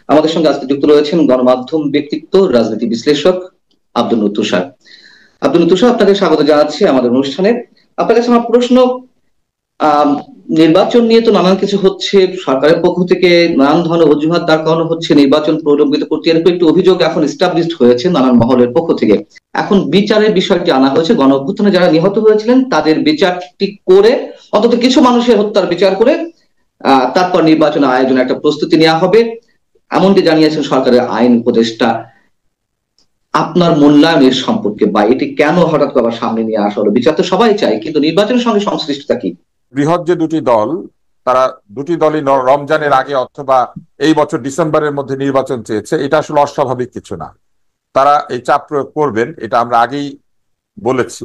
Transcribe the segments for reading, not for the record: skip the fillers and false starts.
আমাদের সঙ্গে আজকে যুক্ত রয়েছেন গণমাধ্যম ব্যক্তিত্ব, রাজনীতি বিশ্লেষক আব্দুল নূর তুষার। আব্দুল নূর তুষার, আপনাকে স্বাগত জানাচ্ছি আমাদের অনুষ্ঠানে। আপনার কাছে আমার প্রশ্ন, আহ নির্বাচন নিয়ে তো নানান কিছু হচ্ছে, সরকারের পক্ষ থেকে নানান ধরনের অজুহাত দাঁড় করানো হচ্ছে নির্বাচন প্রলম্বিত করতে, এরকম একটি অভিযোগ এখন এস্টাবলিশড হয়েছে নানান মহলের পক্ষ থেকে। এখন বিচারের বিষয়টি আনা হয়েছে, গণ অভ্যুত্থানে যারা নিহত হয়েছিলেন তাদের বিচারটি করে, অন্তত কিছু মানুষের হত্যার বিচার করে তারপর নির্বাচন আয়োজনের একটা প্রস্তুতি নেওয়া হবে, এমনটি জানিয়েছেন সরকারের আইন উপদেষ্টা। আপনার মূল্যায়নের সম্পর্কে, বা এটি কেন হঠাৎ করে আবার সামনে নিয়ে আসা হলো? বিচার তো সবাই চাই, কিন্তু নির্বাচনের সঙ্গে সংশ্লিষ্টতা কি? বৃহৎ যে দুটি দল, তারা দুটি দলই রমজানের আগে অথবা এই বছর ডিসেম্বরের মধ্যে নির্বাচন চেয়েছে, এটা আসলে অস্বাভাবিক কিছু না। তারা এই চাপ প্রয়োগ করবেন, এটা আমরা আগেই বলেছি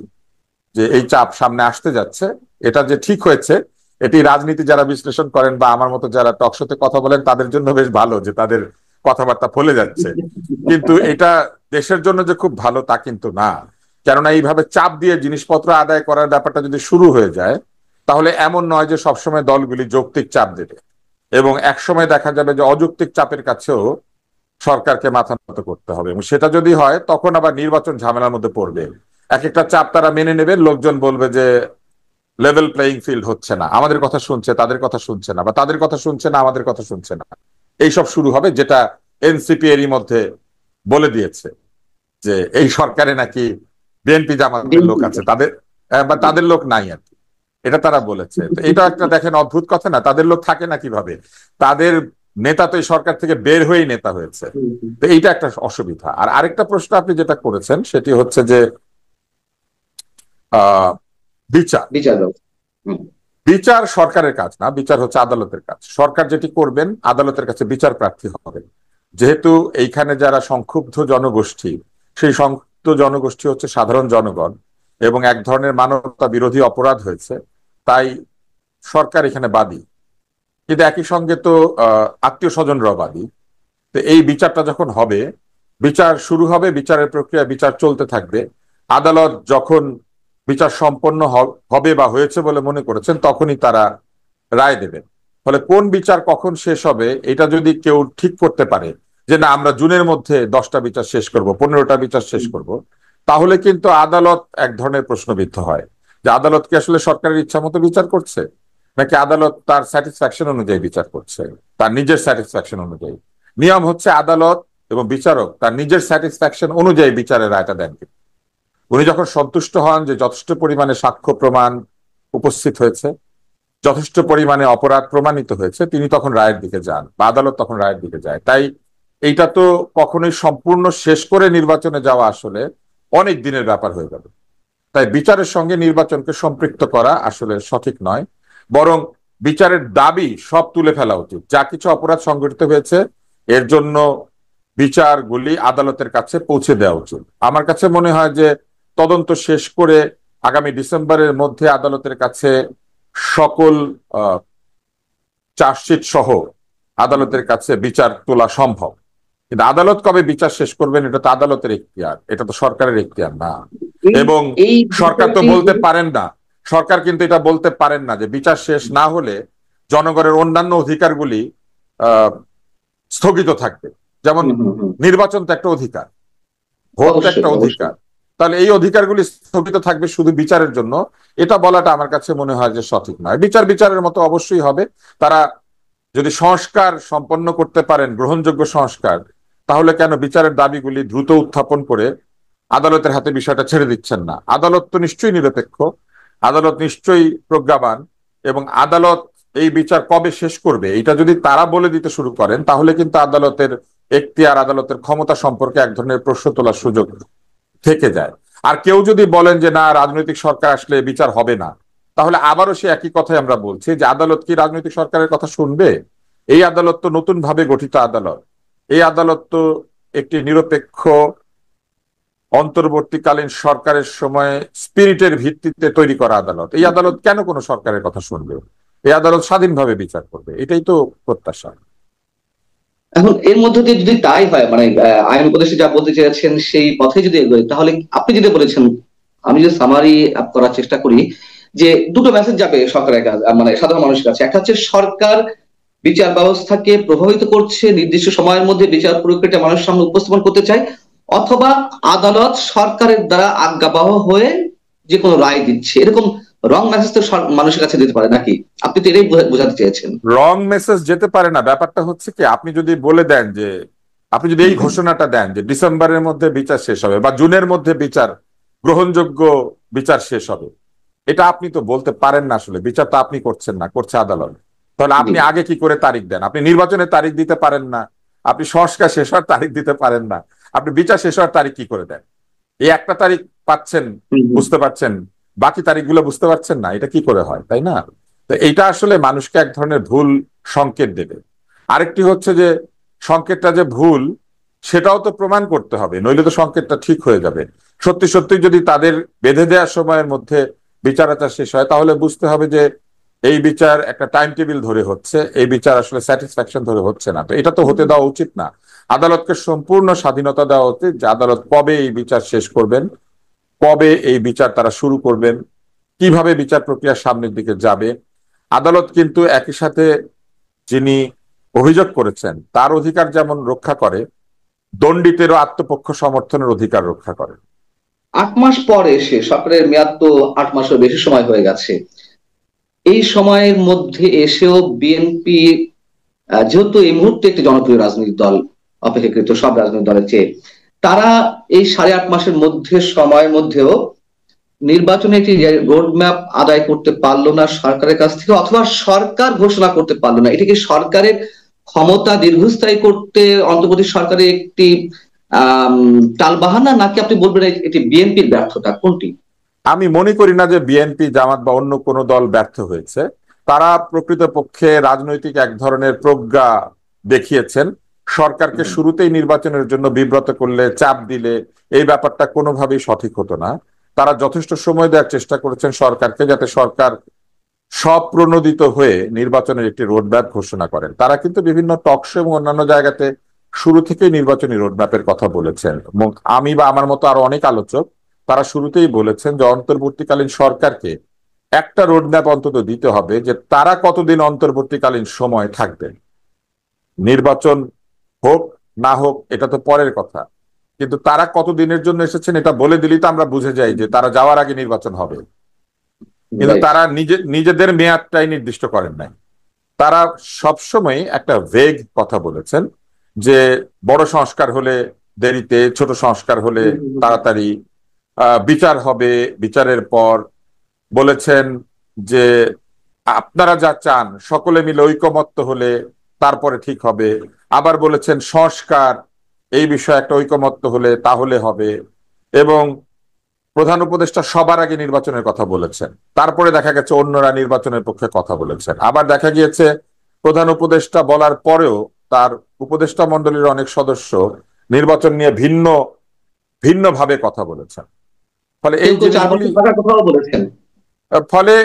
যে এই চাপ সামনে আসতে যাচ্ছে। এটা যে ঠিক হয়েছে, এটি রাজনীতি যারা বিশ্লেষণ করেন বা আমার মতো যারা টকশোতে কথা বলেন তাদের জন্য বেশ ভালো যে তাদের কথাবার্তা ফলে যাচ্ছে। কিন্তু এটা দেশের জন্য যে খুব ভালো তা কিন্তু না। কেননা এইভাবে চাপ দিয়ে জিনিসপত্র আদায় করার ব্যাপারটা যদি শুরু হয়ে যায়, তাহলে এমন নয় যে সবসময় দলগুলি যৌক্তিক চাপ দেবে, এবং একসময় দেখা যাবে যে অযৌক্তিক চাপের কাছেও সরকারকে মাথা নত করতে হবে, এবং সেটা যদি হয় তখন আবার নির্বাচন ঝামেলার মধ্যে পড়বে। এক একটা চাপ তারা মেনে নেবে, লোকজন বলবে যে লেভেল প্লেইং ফিল্ড হচ্ছে না, আমাদের কথা শুনছে তাদের কথা শুনছে না, বা তাদের কথা শুনছে না আমাদের কথা শুনছে না, এইসব শুরু হবে। যেটা এনসিপি এরই মধ্যে বলে দিয়েছে যে এই সরকারে নাকি বিএনপি জামাতের লোক আছে, তাদের বা তাদের লোক নাই আর কি, এটা তারা বলেছে। তো এটা একটা দেখেন অদ্ভুত কথা না, তাদের লোক থাকে না কিভাবে? তাদের নেতা তো এই সরকার থেকে বের হয়েই নেতা হয়েছে। তো এইটা একটা অসুবিধা। আর আরেকটা প্রশ্ন আপনি যেটা করেছেন সেটি হচ্ছে যে আহ বিচার বিচার বিচার সরকারের কাজ না, বিচার হচ্ছে আদালতের কাজ। সরকার যেটি করবেন, আদালতের কাছে বিচার প্রার্থী হবে। যেহেতু এইখানে যারা সংক্ষুব্ধ জনগোষ্ঠী, সেই সংক্ষুব্ধ জনগোষ্ঠী হচ্ছে সাধারণ জনগণ, এবং এক ধরনের মানবতা বিরোধী অপরাধ হয়েছে, তাই সরকার এখানে বাদী। কিন্তু একই সঙ্গে তো আত্মীয় স্বজনরাও বাদী। তো এই বিচারটা যখন হবে, বিচার শুরু হবে, বিচারের প্রক্রিয়া, বিচার চলতে থাকবে। আদালত যখন বিচার সম্পন্ন হবে বা হয়েছে বলে মনে করেছেন, তখনই তারা রায় দেবেন। ফলে কোন বিচার কখন শেষ হবে এটা যদি কেউ ঠিক করতে পারে যে না আমরা জুনের মধ্যে 10টা বিচার শেষ করব, 15টা বিচার শেষ করব, তাহলে কিন্তু আদালত এক ধরনের প্রশ্নবিদ্ধ হয় যে আদালত কি আসলে সরকারের ইচ্ছা মতো বিচার করছে, নাকি আদালত তার স্যাটিসফ্যাকশন অনুযায়ী বিচার করছে, তার নিজের স্যাটিসফ্যাকশন অনুযায়ী। নিয়ম হচ্ছে আদালত এবং বিচারক তার নিজের স্যাটিসফ্যাকশন অনুযায়ী বিচারের রায়টা দেন। উনি যখন সন্তুষ্ট হন যে যথেষ্ট পরিমাণে সাক্ষ্য প্রমাণ উপস্থিত হয়েছে, যথেষ্ট পরিমাণে অপরাধ প্রমাণিত হয়েছে, তিনি তখন রায়ের দিকে যান, বা আদালত তখন রায়ের দিকে যায়। তাই এইটা তো কখনোই সম্পূর্ণ শেষ করে নির্বাচনে যাওয়া আসলে অনেক দিনের ব্যাপার হয়ে যাবে। তাই বিচারের সঙ্গে নির্বাচনকে সম্পৃক্ত করা আসলে সঠিক নয়, বরং বিচারের দাবি সব তুলে ফেলা উচিত। যা কিছু অপরাধ সংঘটিত হয়েছে এর জন্য বিচারগুলি আদালতের কাছে পৌঁছে দেওয়া উচিত। আমার কাছে মনে হয় যে তদন্ত শেষ করে আগামী ডিসেম্বরের মধ্যে আদালতের কাছে সকল চার্জশিট সহ আদালতের কাছে বিচার তোলা সম্ভব। কিন্তু আদালত কবে বিচার শেষ করবেন এটা তো আদালতের এখতিয়ার, এটা তো সরকারের এখতিয়ার না। এবং এই সরকার তো বলতে পারেন না, সরকার কিন্তু এটা বলতে পারেন না যে বিচার শেষ না হলে জনগণের অন্যান্য অধিকারগুলি স্থগিত থাকবে। যেমন নির্বাচন তো একটা অধিকার, ভোট তো একটা অধিকার, তাহলে এই অধিকারগুলি স্থগিত থাকবে শুধু বিচারের জন্য, এটা বলাটা আমার কাছে মনে হয় যে সঠিক নয়। বিচার বিচারের মতো অবশ্যই হবে। তারা যদি সংস্কার সম্পন্ন করতে পারেন, গ্রহণযোগ্য সংস্কার, তাহলে কেন বিচারের দাবিগুলি দ্রুত উত্থাপন করে আদালতের হাতে বিষয়টা ছেড়ে দিচ্ছেন না? আদালত তো নিশ্চয়ই নিরপেক্ষ, আদালত নিশ্চয়ই প্রজ্ঞাবান, এবং আদালত এই বিচার কবে শেষ করবে এটা যদি তারা বলে দিতে শুরু করেন, তাহলে কিন্তু আদালতের এখতিয়ার, আদালতের ক্ষমতা সম্পর্কে এক ধরনের প্রশ্ন তোলার সুযোগ থেকে যায়। আর কেউ যদি বলেন যে না রাজনৈতিক সরকার আসলে বিচার হবে না, তাহলে আবারও সে একই কথাই আমরা বলছি যে আদালত কি রাজনৈতিক সরকারের কথা শুনবে? এই আদালত তো নতুন ভাবে গঠিত আদালত, এই আদালত তো একটি নিরপেক্ষ অন্তর্বর্তীকালীন সরকারের সময় স্পিরিটের ভিত্তিতে তৈরি করা আদালত। এই আদালত কেন কোনো সরকারের কথা শুনবে? এই আদালত স্বাধীনভাবে বিচার করবে, এটাই তো প্রত্যাশা। এখন এর মধ্যে দিয়ে যদি তাই হয়, মানে আইন উপদেষ্টা যা বলতে চেয়েছেন সেই পথে যদি এগোয়, তাহলে আপনি যেটা বলেছেন, আমি যদি সামারি করার চেষ্টা করি, যে দুটো মেসেজ যাবে সরকারের কাছে, মানে সাধারণ মানুষের কাছে। একটা হচ্ছে সরকার বিচার ব্যবস্থাকে প্রভাবিত করছে, নির্দিষ্ট সময়ের মধ্যে বিচার প্রক্রিয়াটা মানুষের সামনে উপস্থাপন করতে চায়, অথবা আদালত সরকারের দ্বারা আজ্ঞাবহ হয়ে যে কোনো রায় দিচ্ছে, এরকম রং মেসেজ তো মানুষের কাছে দিতে পারে নাকি? আপনি তো এটাই বোঝাতে চেয়েছেন। রং মেসেজ যেতে পারে না। ব্যাপারটা হচ্ছে কি, আপনি যদি বলে দেন যে, আপনি যদি এই ঘোষণাটা দেন যে ডিসেম্বরের মধ্যে বিচার শেষ হবে বা জুনের মধ্যে বিচার, গ্রহণযোগ্য বিচার শেষ হবে, এটা আপনি তো বলতে পারেন না। আসলে বিচার তো আপনি করছেন না, করছে আদালত। তাহলে জি। আপনি আগে কি করে তারিখ দেন? আপনি নির্বাচনের তারিখ দিতে পারেন না, আপনি সংস্কার শেষ হওয়ার তারিখ দিতে পারেন না, আপনি বিচার শেষ হওয়ার তারিখ কি করে দেন? এই একটা তারিখ পাচ্ছেন, বুঝতে পারছেন, বাকি তারিখগুলো বুঝতে পারছেন না, এটা কি করে হয়, তাই না? তো এইটা আসলে মানুষকে এক ধরনের ভুল সংকেত দেবে। আরেকটি হচ্ছে যে সংকেতটা যে ভুল সেটাও তো প্রমাণ করতে হবে, নইলে তো সংকেতটা ঠিক হয়ে যাবে। সত্যি সত্যি যদি তাদের বেঁধে দেওয়ার সময়ের মধ্যে বিচার আচার শেষ হয়, তাহলে বুঝতে হবে যে এই বিচার একটা টাইম টেবিল ধরে হচ্ছে, এই বিচার আসলে স্যাটিসফ্যাকশন ধরে হচ্ছে না। তো এটা তো হতে দেওয়া উচিত না। আদালতকে সম্পূর্ণ স্বাধীনতা দেওয়া উচিত যে আদালত কবে এই বিচার শেষ করবেন, কবে এই বিচার তারা শুরু করবেন, কিভাবে বিচার প্রক্রিয়ার সামনের দিকে যাবে। আদালত কিন্তু একই সাথে যিনি অভিযোগ করেছেন তার অধিকার যেমন রক্ষা করে, দণ্ডিতেরও আত্মপক্ষ সমর্থনের অধিকার রক্ষা করে। 8 মাস পর এসে, সরকারের মেয়াদ তো 8 মাসের বেশি সময় হয়ে গেছে, এই সময়ের মধ্যে এসেও বিএনপি, যেহেতু এই মুহূর্তে একটি জনপ্রিয় রাজনৈতিক দল অপেক্ষাকৃত সব রাজনৈতিক দলের চেয়ে, তারা এই 8.5 মাসের মধ্যে সময়ের মধ্যেও নির্বাচনে একটি রোড ম্যাপ আদায় করতে পারলো না সরকারের কাছ থেকে, অথবা সরকার ঘোষণা করতে পারলো না। এটা কি সরকারের ক্ষমতা দীর্ঘস্থায়ী করতে অন্তর্বর্তী সরকারের একটি টালবাহানা, নাকি আপনি বলবেন এটি বিএনপির ব্যর্থতা, কোনটি? আমি মনে করি না যে বিএনপি, জামাত বা অন্য কোনো দল ব্যর্থ হয়েছে। তারা প্রকৃতপক্ষে রাজনৈতিক এক ধরনের প্রজ্ঞা দেখিয়েছেন। সরকারকে শুরুতেই নির্বাচনের জন্য বিব্রত করলে, চাপ দিলে এই ব্যাপারটা কোনোভাবেই সঠিক হতো না। তারা যথেষ্ট সময় দেওয়ার চেষ্টা করেছেন সরকারকে, যাতে সরকার স্বপ্রণোদিত হয়ে নির্বাচনের একটি রোডম্যাপ ঘোষণা করেন। তারা কিন্তু বিভিন্ন টকশো এবং অন্যান্য জায়গাতে শুরু থেকেই নির্বাচনী রোডম্যাপের কথা বলেছেন। এবং আমি বা আমার মতো আরো অনেক আলোচক তারা শুরুতেই বলেছেন যে অন্তর্বর্তীকালীন সরকারকে একটা রোডম্যাপ অন্তত দিতে হবে, যে তারা কতদিন অন্তর্বর্তীকালীন সময় থাকবেন। নির্বাচন হোক না হোক এটা তো পরের কথা, কিন্তু তারা কতদিনের জন্য এসেছেন এটা বলে দিলেই তো আমরা বুঝে যাই যে তারা যাওয়ার আগে নির্বাচন হবে। কিন্তু তারা নিজেদের মেয়াদটাই নির্দিষ্ট করেন নাই। তারা সবসময় একটা ভেগ কথা বলেছেন যে বড় সংস্কার হলে দেরিতে, ছোট সংস্কার হলে তাড়াতাড়ি, বিচার হবে বিচারের পর। বলেছেন যে আপনারা যা চান সকলে মিলে ঐকমত্য হলে তারপরে ঠিক হবে। আবার বলেছেন সংস্কার এই বিষয়ে একটা ঐকমত্য হলে তাহলে হবে। এবং প্রধান উপদেষ্টা সবার আগে নির্বাচনের কথা বলেছেন, তারপরে দেখা গেছে অন্যরা নির্বাচনের পক্ষে কথা বলেছেন। আবার দেখা গিয়েছে প্রধান উপদেষ্টা বলার পরেও তার উপদেষ্টা মণ্ডলীর অনেক সদস্য নির্বাচন নিয়ে ভিন্ন ভিন্ন ভাবে কথা বলেছেন। ফলে এই জিনিসগুলি, ফলে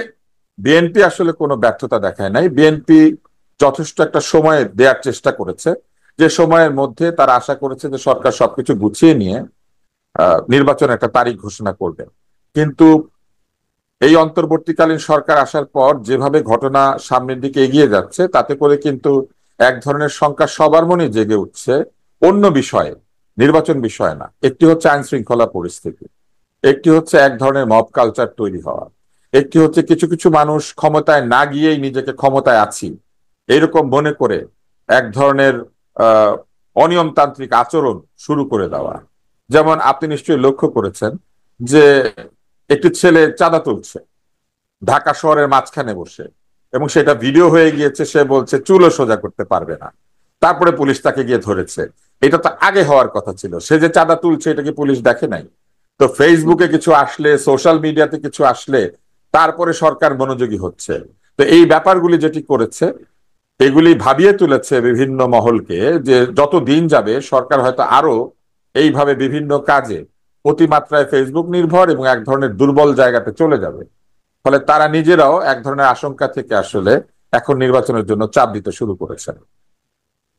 বিএনপি আসলে কোনো ব্যর্থতা দেখায় নাই। বিএনপি যথেষ্ট একটা সময় দেওয়ার চেষ্টা করেছে, যে সময়ের মধ্যে তারা আশা করেছে যে সরকার সবকিছু গুছিয়ে নিয়ে নির্বাচনের একটা তারিখ ঘোষণা করবেন। কিন্তু এই অন্তর্বর্তীকালীন সরকার আসার পর যেভাবে ঘটনা সামনের দিকে এগিয়ে যাচ্ছে, তাতে করে কিন্তু এক ধরনের শঙ্কা সবার মনে জেগে উঠছে অন্য বিষয়ে, নির্বাচন বিষয়ে না। একটি হচ্ছে আইন শৃঙ্খলা পরিস্থিতি, একটি হচ্ছে এক ধরনের মব কালচার তৈরি হওয়া, একটি হচ্ছে কিছু কিছু মানুষ ক্ষমতায় না গিয়েই নিজেকে ক্ষমতায় আছি এইরকম মনে করে এক ধরনের অনিয়মতান্ত্রিক আচরণ শুরু করে দেওয়া। যেমন আপনি নিশ্চয়ই লক্ষ্য করেছেন যে একটি ছেলে চাঁদা তুলছে ঢাকা শহরের মাঝখানে বসে, এবং সেটা ভিডিও হয়ে গিয়েছে, সে বলছে চুলও সোজা করতে পারবে না। তারপরে পুলিশ তাকে গিয়ে ধরেছে। এটা তো আগে হওয়ার কথা ছিল। সে যে চাঁদা তুলছে এটা কি পুলিশ দেখে নাই? তো ফেসবুকে কিছু আসলে, সোশ্যাল মিডিয়াতে কিছু আসলে তারপরে সরকার মনোযোগী হচ্ছে। তো এই ব্যাপারগুলি যেটি করেছে এগুলি ভাবিয়ে তুলেছে বিভিন্ন মহলকে যে যত দিন যাবে সরকার হয়তো আরো এইভাবে বিভিন্ন কাজে অতিমাত্রায় ফেসবুক নির্ভর এবং এক ধরনের দুর্বল জায়গাতে চলে যাবে। ফলে তারা নিজেরাও এক ধরনের আশঙ্কা থেকে আসলে এখন নির্বাচনের জন্য চাপ দিতে শুরু করেছেন।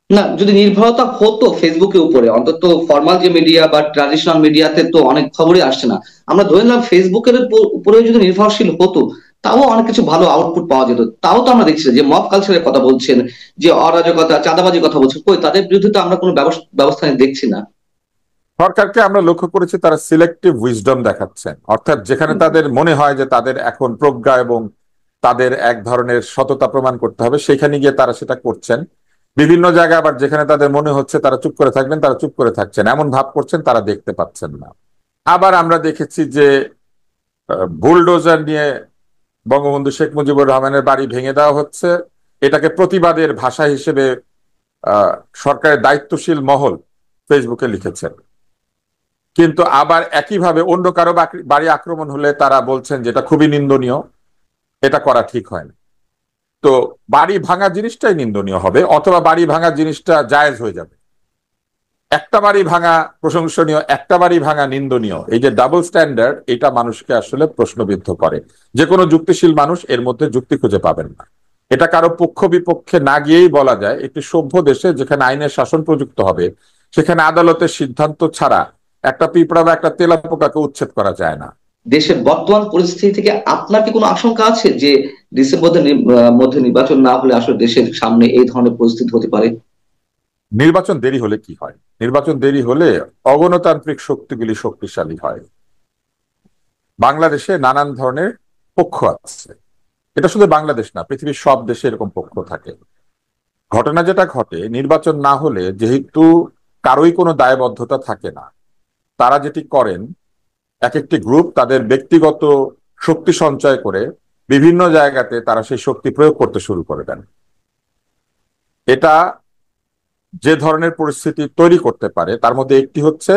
না, যদি নির্ভরতা হতো ফেসবুকের উপরে, অন্তত ফর্মাল যে মিডিয়া বা ট্রাডিশনাল মিডিয়াতে তো অনেক খবরই আসছে না, আমরা ধরে নিলাম ফেসবুকের উপরে যদি নির্ভরশীল হতো, তাও অনেক কিছু ভালো আউটপুট পাওয়া যেত। তাও তো আমরা দেখছি যে মব কালচারের কথা বলছেন, যে অরাজকতা চাঁদাবাজির কথা বলছেন, কই তাদের বিরুদ্ধে তো আমরা কোনো ব্যবস্থা দেখছি না। সরকারকে আমরা লক্ষ্য করেছি তারা সিলেক্টিভ উইজডম দেখাচ্ছেন, অর্থাৎ যেখানে তাদের মনে হয় যে তাদের এখন প্রজ্ঞা এবং তাদের এক ধরনের সততা প্রমাণ করতে হবে, সেখানে গিয়ে তারা সেটা করছেন। বিভিন্ন জায়গায় আবার যেখানে তাদের মনে হচ্ছে তারা চুপ করে থাকবেন, তারা চুপ করে থাকছেন, এমন ভাব করছেন তারা দেখতে পাচ্ছেন না। আবার আমরা দেখেছি যে বুলডোজার নিয়ে বঙ্গবন্ধু শেখ মুজিবুর রহমানের বাড়ি ভেঙে দেওয়া হচ্ছে, এটাকে প্রতিবাদের ভাষা হিসেবে সরকারের দায়িত্বশীল মহল ফেসবুকে লিখেছেন। কিন্তু আবার একইভাবে অন্য কারো বাড়ি আক্রমণ হলে তারা বলছেন যে এটা খুবই নিন্দনীয়, এটা করা ঠিক হয় না। তো বাড়ি ভাঙা জিনিসটাই নিন্দনীয় হবে, অথবা বাড়ি ভাঙা জিনিসটা জায়েজ হয়ে যাবে। একটা বাড়ি ভাঙা প্রশংসনীয়, একটা বাড়ি ভাঙা নিন্দনীয়, এই যে ডাবল স্ট্যান্ডার্ড, এটা মানুষকে আসলে প্রশ্নবিদ্ধ করে। যে কোনো যুক্তিশীল মানুষ এর মধ্যে যুক্তি খুঁজে পাবেন না। এটা কারো পক্ষ বিপক্ষে না গিয়েই বলা যায়, একটি সভ্য দেশে যেখানে আইনের শাসন প্রযুক্ত হবে, সেখানে আদালতের সিদ্ধান্ত ছাড়া একটা পিঁপড়া বা একটা তেলাপোকাকে উচ্ছেদ করা যায় না। দেশের বর্তমান পরিস্থিতি থেকে আপনার কি কোনো আশঙ্কা আছে যে ডিসেম্বরের মধ্যে নির্বাচন না হলে আসলে দেশের সামনে এই ধরনের পরিস্থিতি হতে পারে? নির্বাচন দেরি হলে কি হয়? নির্বাচন দেরি হলে অগণতান্ত্রিক শক্তিগুলি শক্তিশালী হয়। বাংলাদেশে নানান ধরনের পক্ষ আছে, এটা শুধু বাংলাদেশ না, পৃথিবীর সব দেশে এরকম পক্ষ থাকে। ঘটনা যেটা ঘটে, নির্বাচন না হলে যেহেতু কারোই কোনো দায়বদ্ধতা থাকে না, তারা যেটি করেন, এক একটি গ্রুপ তাদের ব্যক্তিগত শক্তি সঞ্চয় করে বিভিন্ন জায়গাতে তারা সেই শক্তি প্রয়োগ করতে শুরু করে দেন। এটা যে ধরনের পরিস্থিতি তৈরি করতে পারে তার মধ্যে একটি হচ্ছে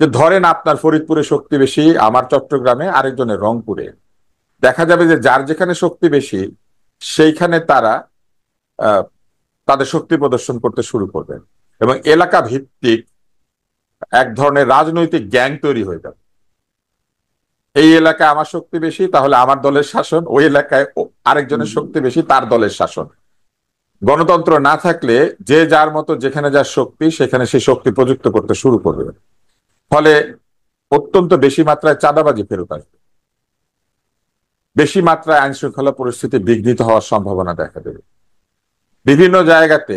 যে, ধরেন আপনার ফরিদপুরে শক্তি বেশি, আমার চট্টগ্রামে, আরেকজনের রংপুরে। দেখা যাবে যে যার যেখানে শক্তি বেশি সেইখানে তারা তাদের শক্তি প্রদর্শন করতে শুরু করবেন, এবং এলাকা ভিত্তিক এক ধরনের রাজনৈতিক গ্যাং তৈরি হয়ে যাবে। এই এলাকায় আমার শক্তি বেশি, তাহলে আমার দলের শাসন, ওই এলাকায় আরেকজনের শক্তি বেশি, তার দলের শাসন। গণতন্ত্র না থাকলে যে যার মতো যেখানে যার শক্তি সেখানে সেই শক্তি প্রযুক্ত করতে শুরু করবে, ফলে অত্যন্ত বেশি মাত্রায় চাঁদাবাজি ফেরত আসবে, বেশি মাত্রায় আইন শৃঙ্খলা পরিস্থিতি বিঘ্নিত হওয়ার সম্ভাবনা দেখা দেবে। বিভিন্ন জায়গাতে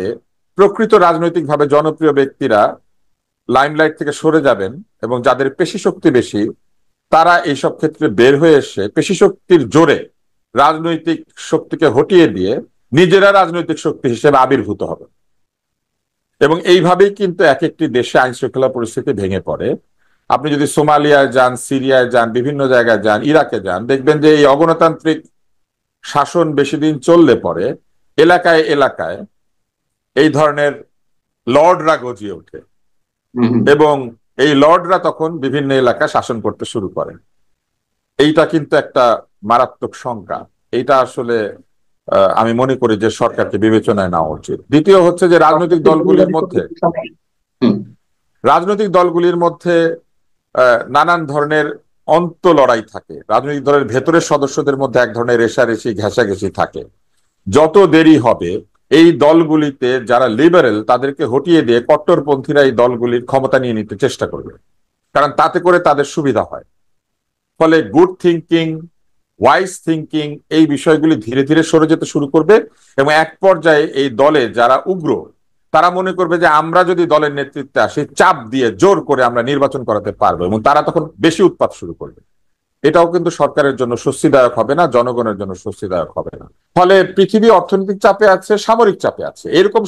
প্রকৃত রাজনৈতিকভাবে জনপ্রিয় ব্যক্তিরা লাইমলাইট থেকে সরে যাবেন, এবং যাদের পেশি শক্তি বেশি তারা এইসব ক্ষেত্রে বের হয়ে এসে পেশি শক্তির জোরে রাজনৈতিক শক্তিকে হটিয়ে দিয়ে নিজেরা রাজনৈতিক শক্তি হিসেবে আবির্ভূত হবে। এবং এইভাবেই কিন্তু এক একটি দেশে আইন শৃঙ্খলা পরিস্থিতি ভেঙে পড়ে। আপনি যদি সোমালিয়ায় যান, সিরিয়ায় যান, বিভিন্ন জায়গায় যান, ইরাকে যান, দেখবেন যে এই অগণতান্ত্রিক শাসন বেশি দিন চললে পরে এলাকায় এলাকায় এই ধরনের লর্ডরা গজিয়ে ওঠে, এবং এই লর্ডরা তখন বিভিন্ন এলাকা শাসন করতে শুরু করেন। এইটা কিন্তু একটা মারাত্মক শঙ্কা। এইটা আসলে আমি মনে করি যে সরকারকে বিবেচনায় নেওয়া উচিত। দ্বিতীয় হচ্ছে যে রাজনৈতিক দলগুলির মধ্যে নানান ধরনের অন্ত লড়াই থাকে। রাজনৈতিক দলের ভেতরের সদস্যদের মধ্যে এক ধরনের রেষারেষি ঘেঁষাঘেঁষি থাকে। যত দেরি হবে এই দলগুলিতে যারা লিবারেল তাদেরকে হটিয়ে দিয়ে কট্টরপন্থীরা এই দলগুলির ক্ষমতা নিয়ে নিতে চেষ্টা করবে, কারণ তাতে করে তাদের সুবিধা হয়। ফলে গুড থিঙ্কিং, ওয়াইজ থিঙ্কিং, এই বিষয়গুলি ধীরে ধীরে সরে যেতে শুরু করবে, এবং এক পর্যায়ে এই দলে যারা উগ্র তারা মনে করবে যে আমরা যদি দলের নেতৃত্বে আসি, চাপ দিয়ে জোর করে আমরা নির্বাচন করাতে পারবো, এবং তারা তখন বেশি উৎপাত শুরু করবে। এটাও কিন্তু সরকারের জন্য স্বস্তিদায়ক হবে না, জনগণের জন্য স্বস্তিদায়ক হবে না। ফলে পৃথিবী অর্থনৈতিক চাপে আছে, সামরিক চাপে আছে। এরকম